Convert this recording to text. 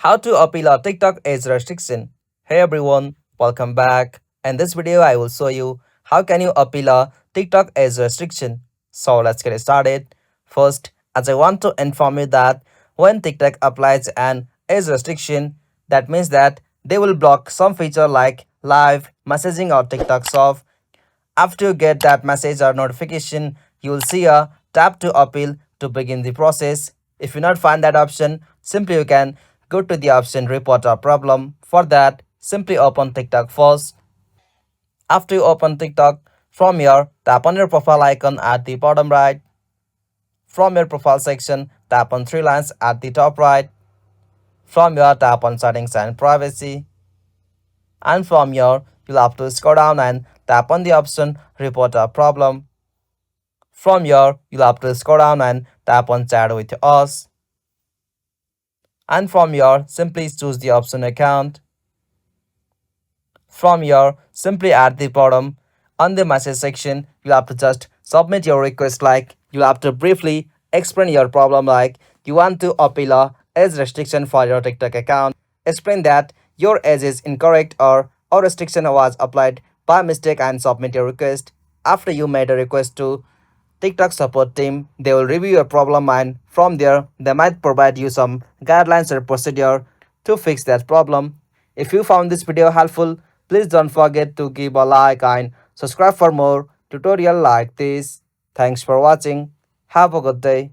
How to appeal a TikTok age restriction. Hey everyone, welcome back. In this video, I will show you how can you appeal a TikTok age restriction. So let's get started. First, as I want to inform you that when TikTok applies an age restriction, that means that they will block some feature like live messaging or TikTok Shop. After you get that message or notification, you will see a tap to appeal to begin the process. If you not find that option, simply you can go to the option report a problem. For that, simply open TikTok first. After you open TikTok, from here, tap on your profile icon at the bottom right. From your profile section, tap on three lines at the top right. From here, tap on settings and privacy. And from here, you'll have to scroll down and tap on the option report a problem. From here, you'll have to scroll down and tap on chat with us. And from here, simply choose the option account. From here, simply at the bottom, on the message section, you'll have to just submit your request like you'll have to briefly explain your problem like you want to appeal a age restriction for your TikTok account. Explain that your age is incorrect or a restriction was applied by mistake and submit your request. After you made a request to TikTok support team, they will review your problem and from there, they might provide you some guidelines or procedure to fix that problem. If you found this video helpful, please don't forget to give a like and subscribe for more tutorial like this. Thanks for watching. Have a good day.